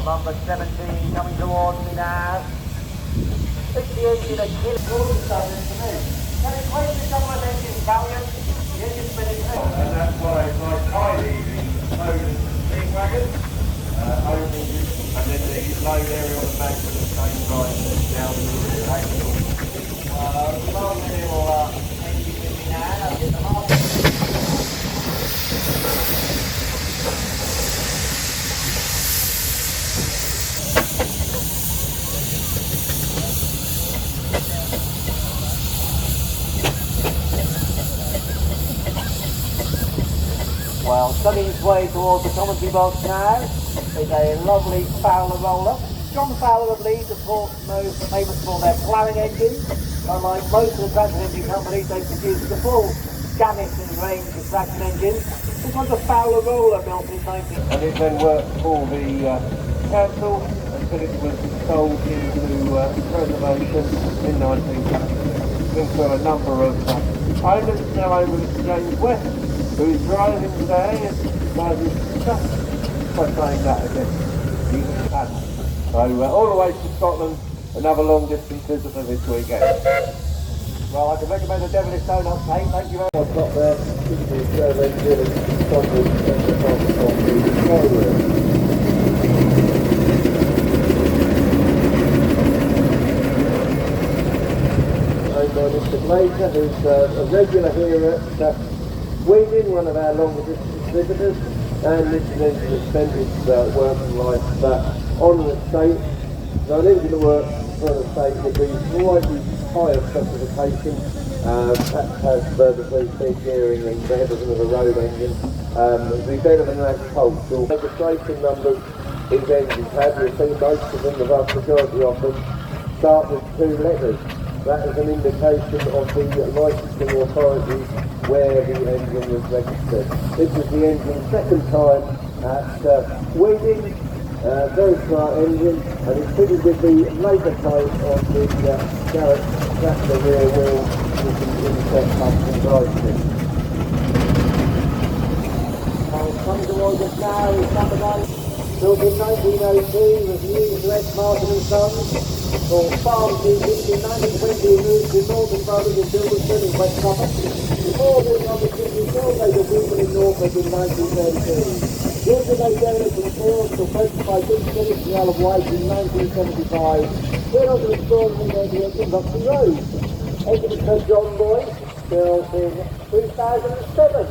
number 17 coming towards me now. 68 in a kill. All of a sudden to me. Can it quite be someone engine valiant? The engine's been in. And that's why like highly the motors and steam wagons. Only and then the load area on the back of the same rise down to the axle. Long little engine in me now. I'll get the half. Well, sunning its way towards the commentary box now is a lovely Fowler roller. John Fowler of Leeds, of course, famous for their ploughing engines. Unlike most of the traction engine companies, they produce the full gamut and range of traction engines. This one's a Fowler roller built in 19... And it then worked for the council until it was sold into preservation in 1960. Been through a number of owners, now over to James West, who is driving today and driving just by saying that again. He's a fan. So all the way to Scotland, another long distance visitor this weekend. Well, I can recommend a Devilish Donut cake, thank you very much. I've got there, this is engineering Scotland on the showroom. Owned by Mr. Glazer, who's a regular here at Weeting, one of our longer distance visitors, and this is an engine that spent its working life on an estate. So an engine that works for an estate would be slightly higher specification, perhaps has vertically speed gearing and better than a road engine. It would be better than an agricultural. Registration numbers these engines have, you'll see most of them, the vast majority of them, start with 2 letters. That is an indication of the licensing authority where the engine was registered. This is the engine's second time at Weeting. Very smart engine, and it's fitted with the laser plate on the Garrett tractor rear wheel with the inset pump and drive stick. Coming towards us now is number 9. Built in 1902 with new to Ed Martin and Sons. For farm seasons in 1920 moved to Northern Brothers in Bilderton in West Suffolk. Before this opportunity, surveyed the people in Norfolk in 1932. Yesterday donated from Fields to purchased by Big Phillips the Isle of Wight in 1975. We're not installed in the engine Buxton Road. Engine is Sir John Boy, built in 2007.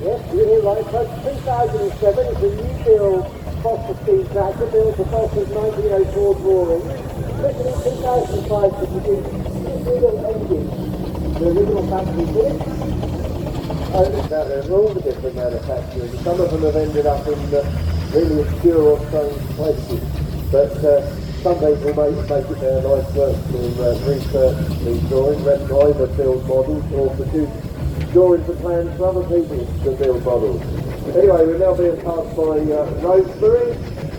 Yes, you hear right, folks, 2007 is a new build Foster steam tractor built to Foster's 1904 drawing. Written in 2005 to produce two engines. The original factory built. There's all the different manufacturers. Some of them have ended up in really obscure or strange places. But some people make it their life's work to research these drawings, either build models or produce drawings and plans for other people to build models. Anyway, we're now being passed by Rosebery.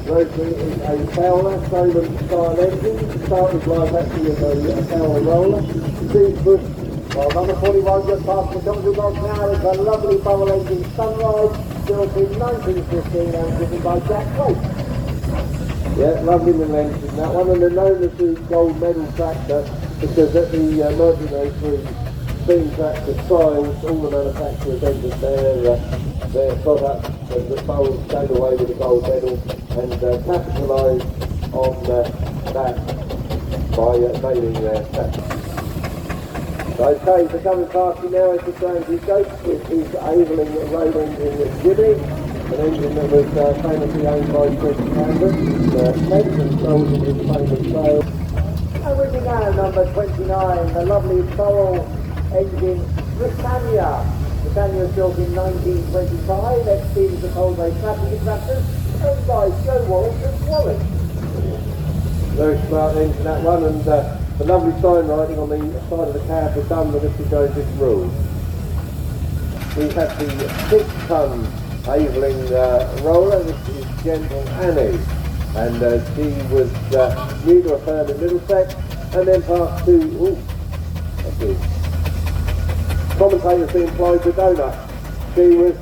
Rosebery is a Fowler Solent style engine. Started life actually as a Fowler roller. Steve Bush. Well, number 41 just past the commentary box now is a lovely bubble engine Sunrise, built in 1915 and driven by Jack Close. Yeah, lovely little engine that one, and they're known as the gold medal tractor because at the 1903 steam tractor trials, all the manufacturers entered their product and the bowls stayed away with the gold medal and capitalised on that by naming their tractor. Okay, so coming past you now is the Transit Ghost, which is Aveling road engine Jimmy, an engine that was famously owned by Chris Camden, Kent, and sold in his famous sale. And with you now, number 29, the lovely Burrell engine Britannia. Britannia was built in 1925, ex-teams of Holway traffic tractors, owned by Joe Wallace and Wallace. Very smart engine that one, and the lovely sign writing on the side of the cab was done with Mr. Joseph Rule. We have the 6-ton Aveling roller. This is Gentle Annie, and she was new to a firm in Middlesex, and then passed to, commentators being employed with Donut. She was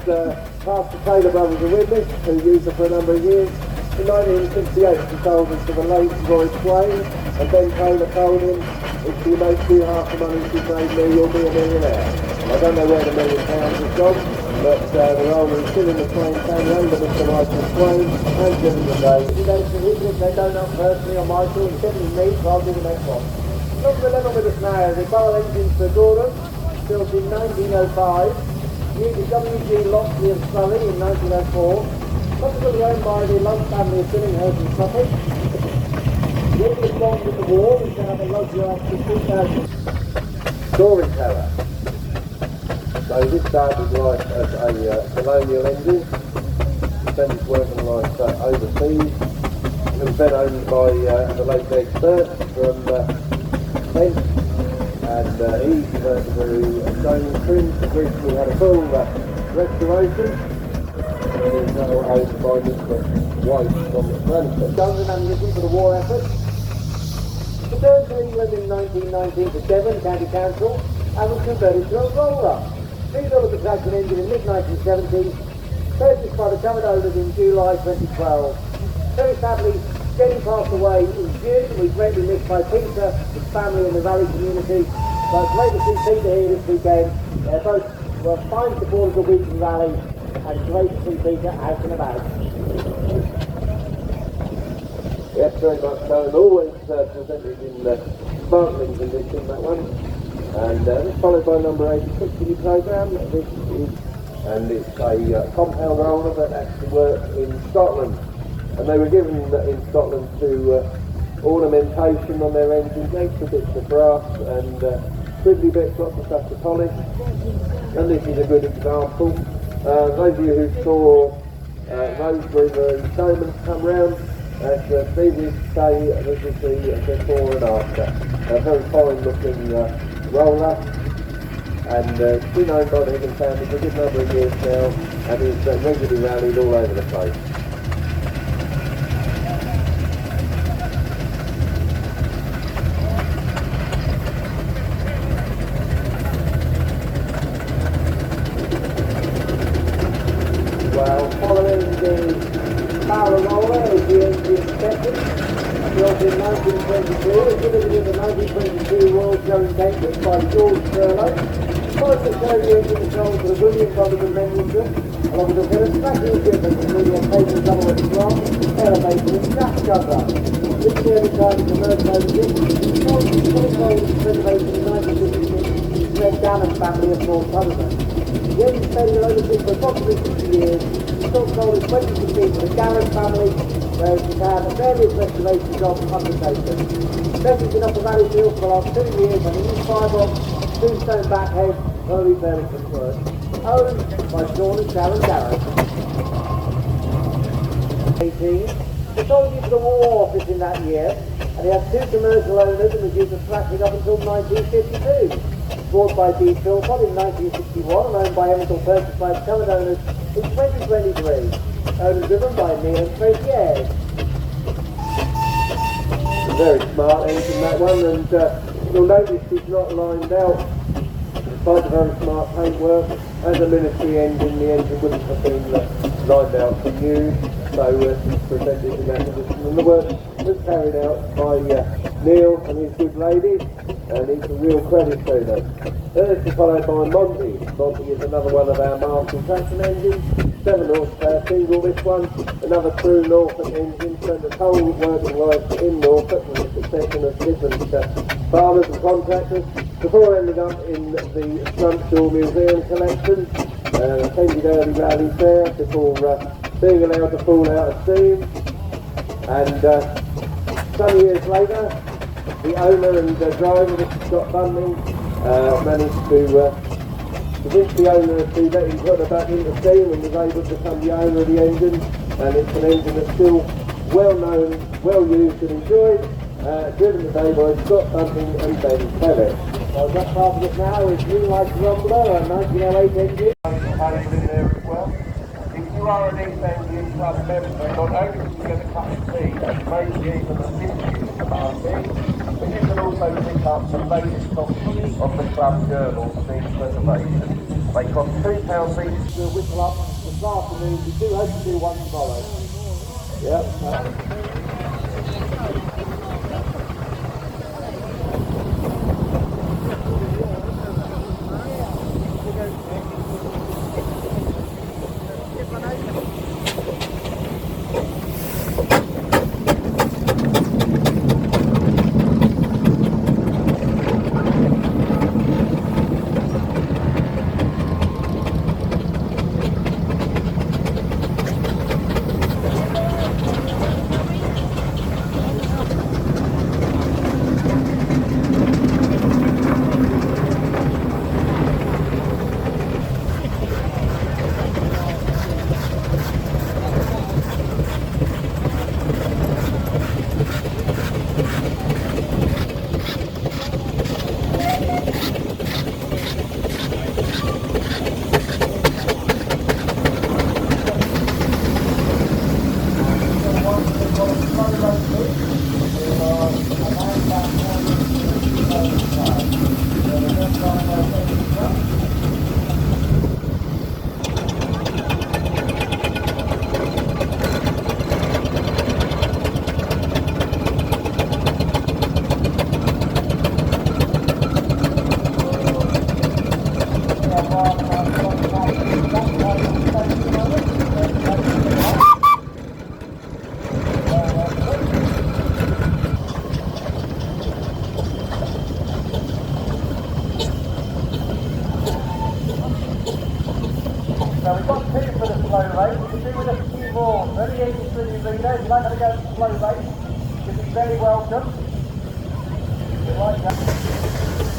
passed to Taylor Brothers of Witness, who used her for a number of years, In 1968, he sold it to the late Roy Swain, and Ben Taylor told him, if you make half the money you made me, you'll be a millionaire. I don't know where the £1 million has gone, but the owner is still in the Swain family under Mr. Michael Swain, and given the day. Even if they don't know personally or Michael, it's given me, so I'll do the next one. Look at the level with us now, the barrel engine for Gordon, built in 1905, used the WG Locksley and Sully in 1904, subsequently owned by the Love family of Billinghurst and Suffolk. The English bombed in the war, which had a luxury after 2000 storing tower. So this started life as a colonial engine, spent its working life overseas. It was then owned by the late expert from Kent, and he converted to stone trim, recently had a full restoration, and is now owned by Mr. White from Cranston. Guns and ammunition for the war effort. Returned to England in 1919 to Devon County Council and was converted to a roller. Rebuilt the traction engine in mid-1970, purchased by the current owners in July 2012. Very sadly, Jenny passed away in June, and we're greatly missed by Peter, his family and the Valley community. So it's great to see Peter here this weekend. They're both were fine supporters of Weeting Rally, and great to see Peter out and about. Yes, very much so, and always presented in sparkling condition, that one. And this is followed by number 86 in the programme. This is, and it's a compound roller that actually works in Scotland. And they were given in Scotland to ornamentation on their engines, extra bits of brass and twiddly bits, lots of stuff to polish. And this is a good example. Those of you who saw Rosebery the Showman come round, as Steve used to say, this is the before and after. A very fine looking roller, and been owned by the Higgins family for a good number of years now, and is regularly rallied all over the place. Well, following the barrel roller is the engine section. Built in 1922, and delivered in the 1922 Royal Show in Cambridge by George Furlow. Followed the show the engine control for the William Donovan Memorial, along with a bit of stacking equipment, including a paper double exhaust, elevator and gas cover. This is the only time the commercial engine. Fully renovated in 1956, the Gannon family of North Southerland. The engine stayed in ownership for approximately 60 years. Still sold in 2016 to the Garrett family, where it's had various restoration jobs undertaken. Message been up the Valley Field for the last 2 years on a new fibre, tombstone backhead, early Burlington work. Owned by Sean and Sharon Garrett. 18. They sold you to the War Office in that year, and he had 2 commercial owners and was used for tracking up until 1952. Bought by D. Philpott in 1961 and owned by Emmental, purchased by its current owners in 2023. Owners driven by Neil and Tracy Ayres. A very smart engine, that one, and you'll notice it's not lined out, despite the very smart paintwork. As a military engine, the engine wouldn't have been lined out for use, so it's presented in that position. And the work was carried out by Neil and his good lady, and it's a real credit to them. Then it's followed by Monty. Monty is another one of our Marshall traction engines, 7 horsepower single this one, another true Norfolk engine, spent the whole working life in Norfolk with a succession of different farmers and contractors, before ending up in the Strumpshaw Museum collection, attended early rally fair before being allowed to fall out of steam, and some years later the owner and driver, Mr. Scott Bunning, managed to convince the owner to let him put her back into steam, and was able to become the owner of the engine. And it's an engine that's still well known, well used and enjoyed, driven today by Scott Bunting and Ben Pellet. So that part of it now is Moonlight Rumbler, a 1908 engine. Available in there as well. If you are an East End Youth Club member, not only can you get a cup of tea, maybe even a biscuit to party, but you can also pick up the latest copy of the club journal, Steve's Preservation. They cost £2 each. We'll whistle up this afternoon. We do hope to do one tomorrow. Yeah. So we've got two for the slow race. We can do with a few more. Very easy for you leaders. If you're not going to go slow race, you'll be very welcome. We like that.